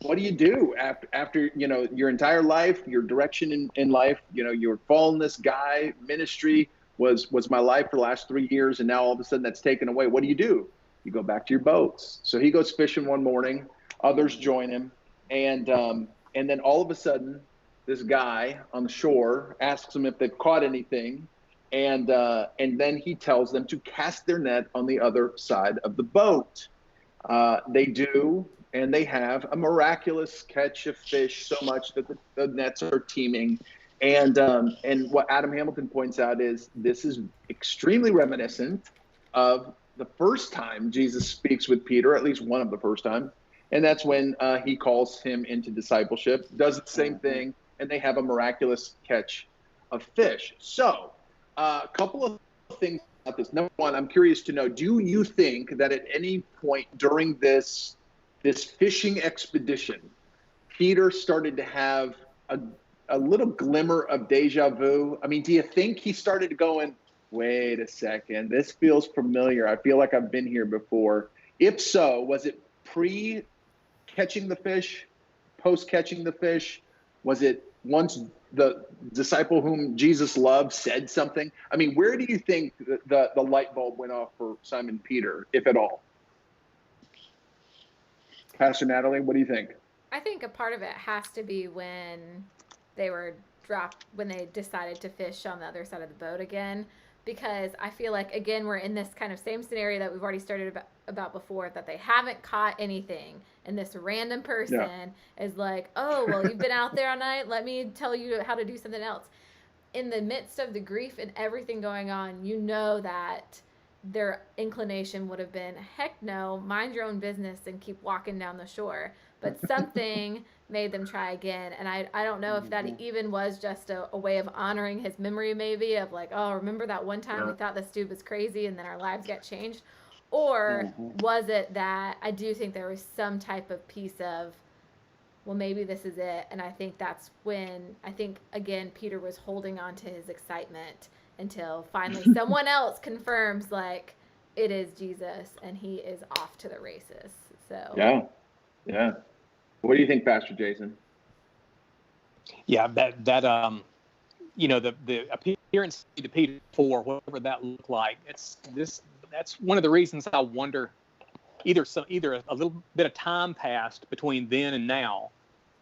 What do you do after your entire life, your direction in life? You're following this guy. Ministry was my life for the last 3 years, and now all of a sudden that's taken away. What do? You go back to your boats." So he goes fishing one morning. Others join him, and then all of a sudden, this guy on the shore asks them if they've caught anything, and then he tells them to cast their net on the other side of the boat. They do, and they have a miraculous catch of fish, so much that the nets are teeming. And what Adam Hamilton points out is this is extremely reminiscent of the first time Jesus speaks with Peter, at least one of the first time, and that's when he calls him into discipleship, does the same thing, and they have a miraculous catch of fish. So a couple of things about this. Number one, I'm curious to know, do you think that at any point during this fishing expedition, Peter started to have a little glimmer of deja vu? I mean, do you think he started going, wait a second, this feels familiar. I feel like I've been here before. If so, was it pre-catching the fish, post-catching the fish? Was it once the disciple whom Jesus loved said something? I mean, where do you think the light bulb went off for Simon Peter, if at all? Pastor Natalie, what do you think? I think a part of it has to be when they decided to fish on the other side of the boat again, because I feel like, again, we're in this kind of same scenario that we've already started about before, that they haven't caught anything, and this random person is like, "Oh, well, you've been out there all night, let me tell you how to do something else." In the midst of the grief and everything going on, that their inclination would have been, heck no, mind your own business and keep walking down the shore. But something made them try again. And I don't know if that even was just a way of honoring his memory, maybe, of like, oh, remember that one time we thought this dude was crazy and then our lives got changed? Or was it that I do think there was some type of piece of, well, maybe this is it. And I think that's when, again, Peter was holding on to his excitement until finally someone else confirms, like, it is Jesus and he is off to the races. So yeah. What do you think, Pastor Jason? Yeah, that the appearance to Peter 4, whatever that looked like, that's one of the reasons I wonder, either a little bit of time passed between then and now,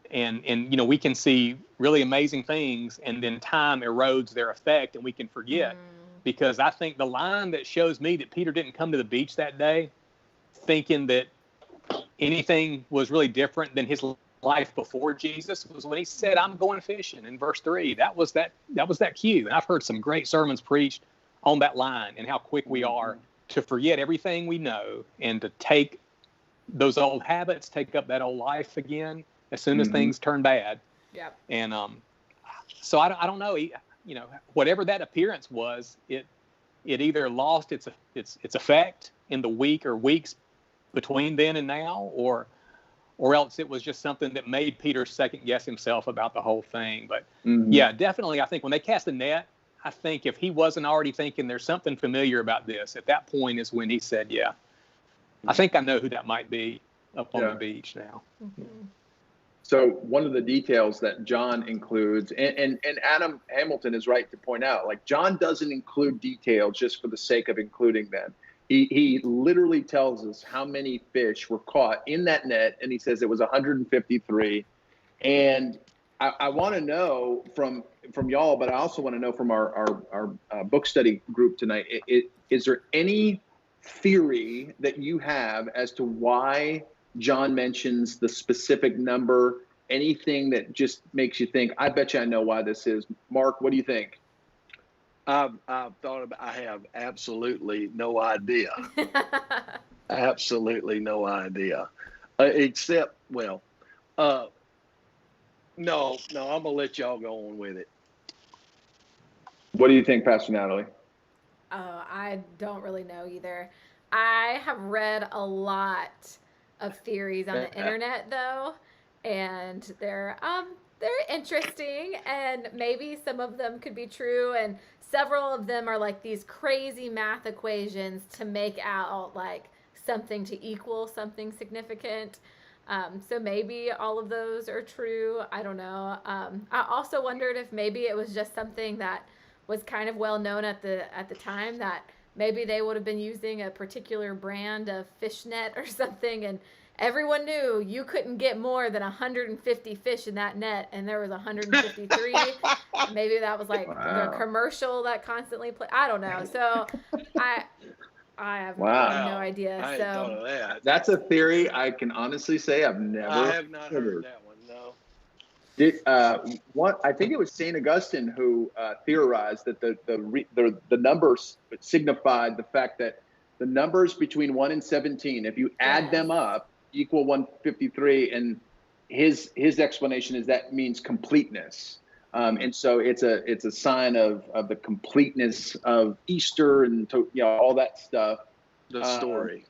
and we can see really amazing things, and then time erodes their effect and we can forget. Because I think the line that shows me that Peter didn't come to the beach that day thinking that anything was really different than his life before Jesus was when he said, "I'm going fishing," in verse 3. That was that cue. And I've heard some great sermons preached on that line and how quick we are to forget everything we know and to take those old habits, take up that old life again as soon as things turn bad. Yeah. And so I don't know. Whatever that appearance was, it either lost its effect in the week or weeks between then and now, or else it was just something that made Peter second guess himself about the whole thing. But yeah, definitely, I think when they cast the net, I think if he wasn't already thinking there's something familiar about this, at that point is when he said, "Yeah, I think I know who that might be up on the beach now." So one of the details that John includes, and Adam Hamilton is right to point out, like John doesn't include details just for the sake of including them. He literally tells us how many fish were caught in that net, and he says it was 153. And I want to know from y'all, but I also want to know from our book study group tonight. Is there any theory that you have as to why John mentions the specific number? Anything that just makes you think, I bet you I know why this is? Mark, what do you think? I've thought about. I have absolutely no idea. Absolutely no idea. Except, well, no. I'm gonna let y'all go on with it. What do you think, Pastor Natalie? I don't really know either. I have read a lot of theories on the internet though, and they're interesting, and maybe some of them could be true, and several of them are like these crazy math equations to make out like something to equal something significant. So maybe all of those are true. I don't know. I also wondered if maybe it was just something that was kind of well known at the time, that maybe they would have been using a particular brand of fishnet or something, and everyone knew you couldn't get more than 150 fish in that net, and there was 153. Maybe that was like the commercial that constantly played. I don't know. So I have no idea. I hadn't thought of that. That's a theory I can honestly say I've never. I have not heard that one. No. I think it was St. Augustine who theorized that the numbers signified the fact that the numbers between 1 and 17, if you add them up, equal 153, and his explanation is that means completeness. And so it's a sign of the completeness of Easter and all that stuff. The story.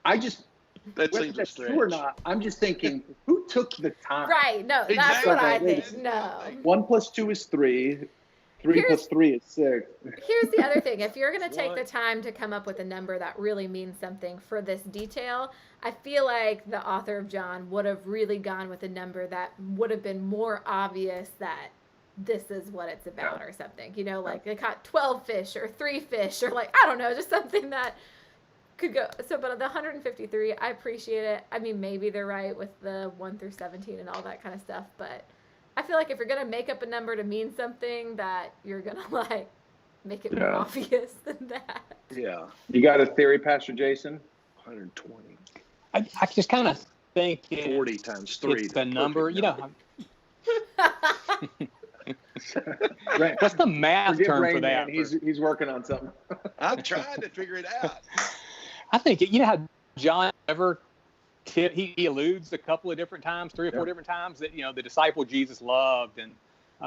I just, that whether seems that's a stretch. true or not, I'm just thinking, who took the time? Right. No, that's what I Exactly. think. No. 1 + 2 is 3. 3 + 3 is 6. Here's the other thing. If you're going to take the time to come up with a number that really means something for this detail, I feel like the author of John would have really gone with a number that would have been more obvious that this is what it's about or something. You know, like they caught 12 fish or 3 fish or like, I don't know, just something that could go. So, but the 153, I appreciate it. I mean, maybe they're right with the 1 through 17 and all that kind of stuff, but I feel like if you're going to make up a number to mean something, that you're going to like make it more obvious than that. Yeah. You got a theory, Pastor Jason? 120. I just kind of think 40 times 3. It's the number, you know. Right. What's the math Forgive term Rain for that? Man. He's working on something. I'm trying to figure it out. I think, you know how John ever he alludes a couple of different times, 3 or 4 different times, that, you know, the disciple Jesus loved, and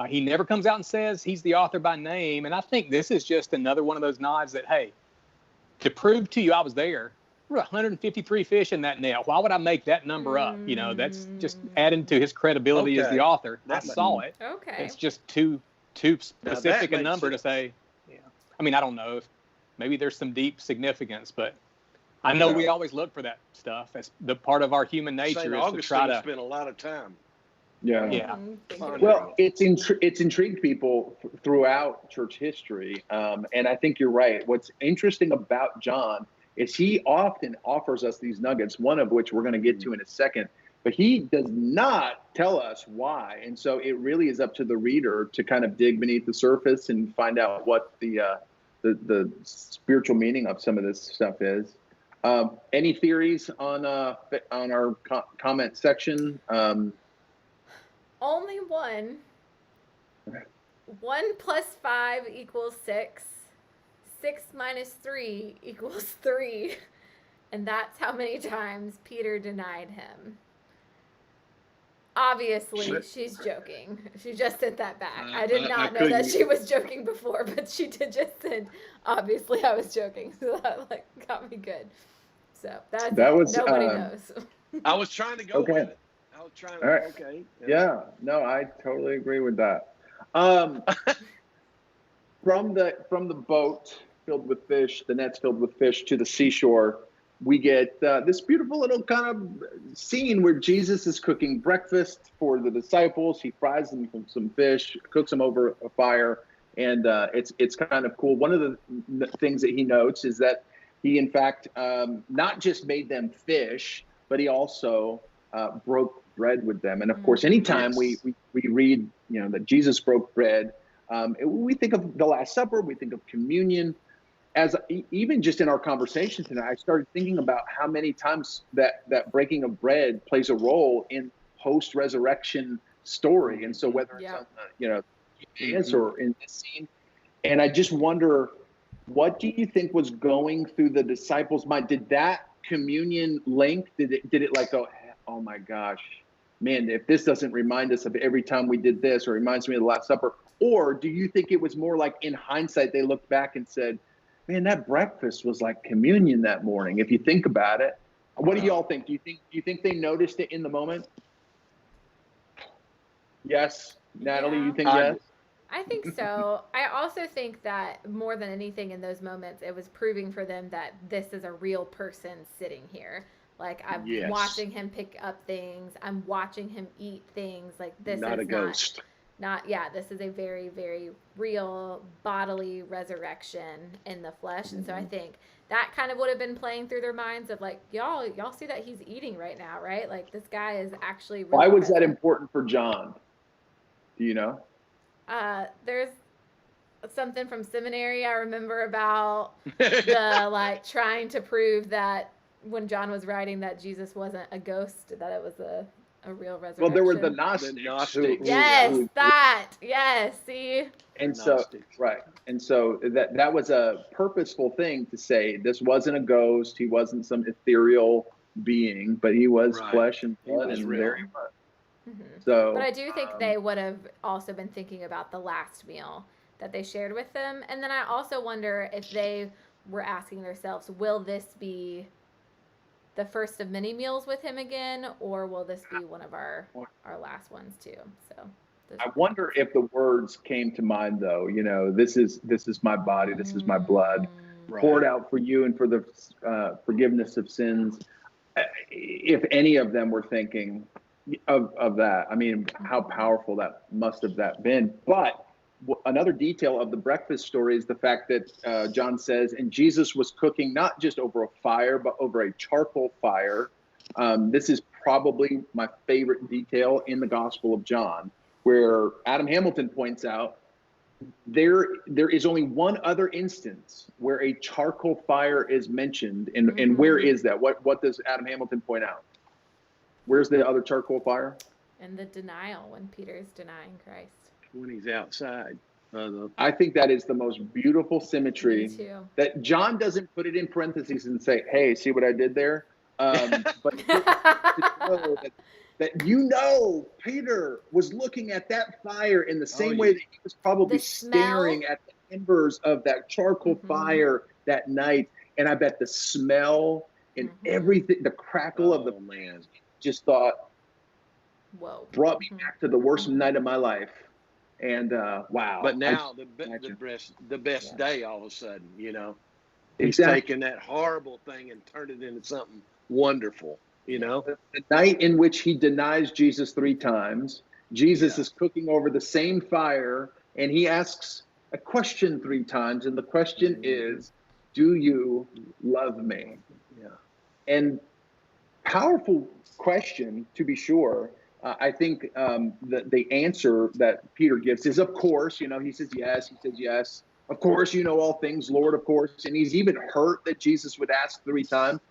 he never comes out and says he's the author by name. And I think this is just another one of those nods that, hey, to prove to you I was there, there were 153 fish in that net. Why would I make that number up? You know, that's just adding to his credibility as the author. I saw it. Okay. It's just too specific a number to say. Yeah. I mean, I don't know if maybe there's some deep significance, but I know we always look for that stuff. As the part of our human nature St. is Augustine to try to spent a lot of time. Yeah. Well, it's intrigued people throughout church history, and I think you're right. What's interesting about John is he often offers us these nuggets, one of which we're going to get to in a second, but he does not tell us why. And so it really is up to the reader to kind of dig beneath the surface and find out what the spiritual meaning of some of this stuff is. Any theories on our comment section? Only one. 1 + 5 = 6. 6 - 3 = 3. And that's how many times Peter denied him. Obviously, she's joking. She just sent that back. I did not know that she was joking before, but she did just send, obviously I was joking. So that like got me good. So that was nobody knows. I was trying to go with it. I was trying to, okay. Yeah, no, I totally agree with that. From the boat filled with fish, the nets filled with fish, to the seashore, we get this beautiful little kind of scene where Jesus is cooking breakfast for the disciples. He fries them some fish, cooks them over a fire, and it's kind of cool. One of the things that he notes is that he, in fact, not just made them fish, but he also broke bread with them. And of course, anytime we read, that Jesus broke bread, we think of the Last Supper, we think of communion. As even just in our conversation tonight, I started thinking about how many times that breaking of bread plays a role in post-resurrection story. And so whether it's on the, or in this scene, and I just wonder, what do you think was going through the disciples' mind? Did that communion link? Did it like go, oh my gosh, man, if this doesn't remind us of every time we did this, or reminds me of the Last Supper? Or do you think it was more like in hindsight they looked back and said, man, that breakfast was like communion that morning, if you think about it? What do y'all think? Do you think they noticed it in the moment? Yes. Natalie, you think yes? I think so. I also think that more than anything in those moments, it was proving for them that this is a real person sitting here. Like, I'm watching him pick up things. I'm watching him eat things. Like, this not is a ghost. This is a very, very real bodily resurrection in the flesh. And so I think that kind of would have been playing through their minds of like, y'all see that he's eating right now, right? Like, this guy is actually really Why was that important for John? Do you know? There's something from seminary I remember about the like trying to prove that when John was writing that Jesus wasn't a ghost, that it was a real resurrection. Well, there were the Gnostics. See? And so, right. And so that was a purposeful thing to say this wasn't a ghost. He wasn't some ethereal being, but he was flesh and blood and very much. So, but I do think they would have also been thinking about the last meal that they shared with them. And then I also wonder if they were asking themselves, will this be the first of many meals with him again, or will this be one of our last ones too? So I wonder if the words came to mind though. This is my body, this is my blood, poured out for you and for the forgiveness of sins. If any of them were thinking of that, I mean, how powerful that must have been. But another detail of the breakfast story is the fact that John says, and Jesus was cooking not just over a fire, but over a charcoal fire. This is probably my favorite detail in the Gospel of John, where Adam Hamilton points out there is only one other instance where a charcoal fire is mentioned. And where is that? What does Adam Hamilton point out? Where's the other charcoal fire? And the denial, when Peter's denying Christ. When he's outside. I think that is the most beautiful symmetry. Me too. That John doesn't put it in parentheses and say, hey, see what I did there? But that Peter was looking at that fire in the same way that he was probably staring at the embers of that charcoal fire that night. And I bet the smell and everything, the crackle of the man, just thought, whoa, brought me back to the worst night of my life. And wow. But now the best day all of a sudden, He's exactly. taken that horrible thing and turned it into something wonderful, The night in which he denies Jesus 3 times, Jesus is cooking over the same fire, and he asks a question 3 times, and the question is, do you love me? Yeah. And powerful question, to be sure. I think the answer that Peter gives is, of course, he says yes. Of course, you know all things, Lord, of course. And he's even hurt that Jesus would ask 3 times.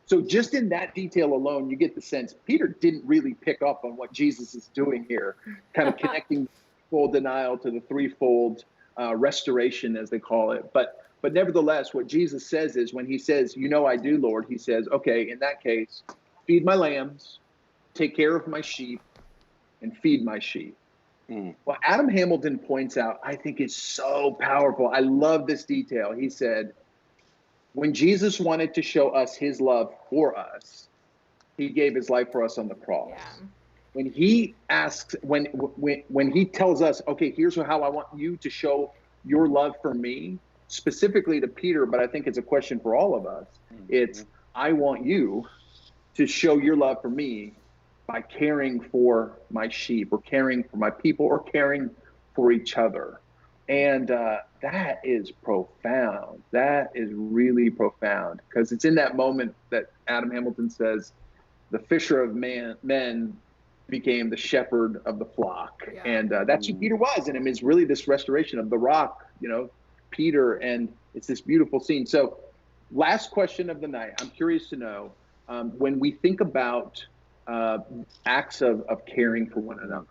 So just in that detail alone, you get the sense Peter didn't really pick up on what Jesus is doing here, kind of connecting full denial to the threefold restoration, as they call it. But nevertheless, what Jesus says is, when he says, I do, Lord, he says, okay, in that case, feed my lambs, take care of my sheep, and feed my sheep. Well, Adam Hamilton points out, I think is so powerful. I love this detail. He said, when Jesus wanted to show us his love for us, he gave his life for us on the cross. Yeah. When he asks, when he tells us, okay, here's how I want you to show your love for me, specifically to Peter, but I think it's a question for all of us. It's, I want you to show your love for me by caring for my sheep or caring for my people or caring for each other. And that is profound. That is really profound because it's in that moment that Adam Hamilton says, the fisher of men became the shepherd of the flock. Yeah. And that's who Peter was. And it's really this restoration of the rock, Peter. And it's this beautiful scene. So last question of the night. I'm curious to know, when we think about acts of caring for one another,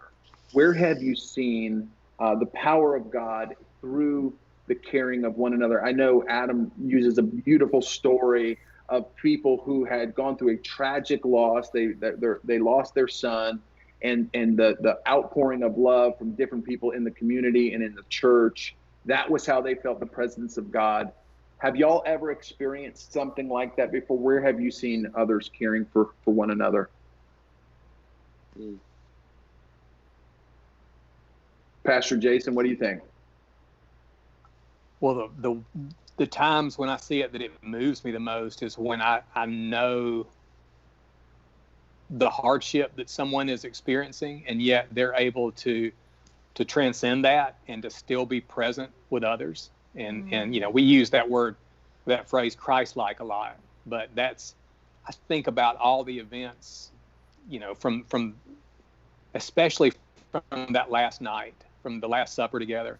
where have you seen the power of God through the caring of one another? I know Adam uses a beautiful story of people who had gone through a tragic loss. They lost their son, and the outpouring of love from different people in the community and in the church. That was how they felt the presence of God. Have y'all ever experienced something like that before? Where have you seen others caring for one another? Pastor Jason, what do you think? Well, the times when I see it that it moves me the most is when I know the hardship that someone is experiencing, and yet they're able to transcend that and to still be present with others. And we use that phrase Christ-like a lot, but I think about all the events, from especially from that last night, from the Last Supper together,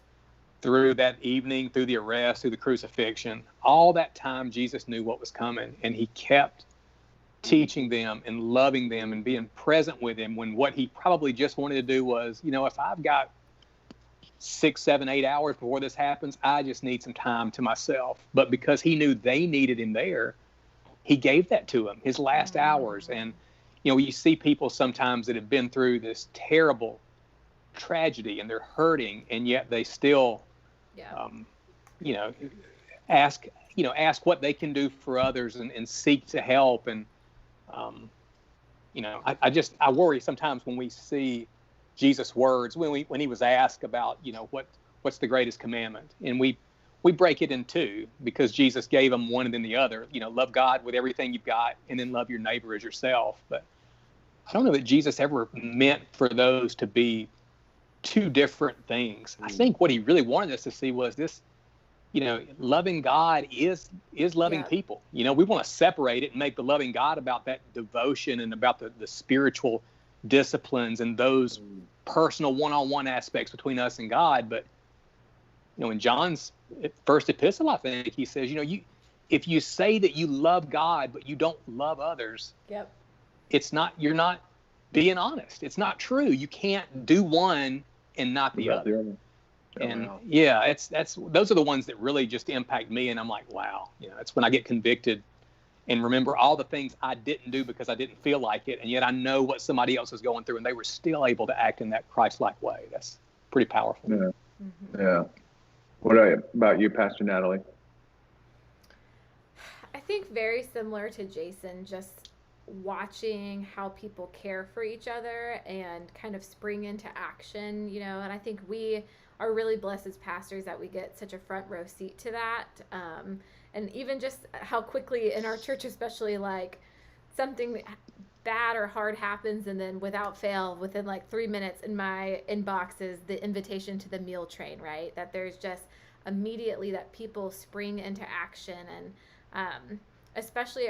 through that evening, through the arrest, through the crucifixion, all that time Jesus knew what was coming, and he kept teaching them and loving them and being present with them when what he probably just wanted to do was, if I've got 6, 7, 8 hours before this happens, I just need some time to myself. But because he knew they needed him there, he gave that to them, his last hours. And, you see people sometimes that have been through this terrible tragedy and they're hurting, and yet they still, ask what they can do for others and seek to help. And, I worry sometimes when we see Jesus' words, when he was asked about, what's the greatest commandment? And we break it in two because Jesus gave them one and then the other, love God with everything you've got and then love your neighbor as yourself. But I don't know that Jesus ever meant for those to be two different things. I think what he really wanted us to see was this, loving God is loving people. We want to separate it and make the loving God about that devotion and about the spiritual disciplines and those personal one-on-one aspects between us and God. But, in John's first epistle, I think he says, if you say that you love God, but you don't love others, you're not being honest. It's not true. You can't do one and not the other. And those are the ones that really just impact me. And I'm like, wow, it's when I get convicted and remember all the things I didn't do because I didn't feel like it. And yet I know what somebody else is going through and they were still able to act in that Christ-like way. That's pretty powerful. Yeah. Mm-hmm. Yeah. What about you, Pastor Natalie? I think very similar to Jason, just watching how people care for each other and kind of spring into action, and I think we are really blessed as pastors that we get such a front row seat to that. And even just how quickly in our church, especially, like something bad or hard happens, and then without fail, within like 3 minutes in my inbox is the invitation to the meal train, right? That there's just immediately that people spring into action. And especially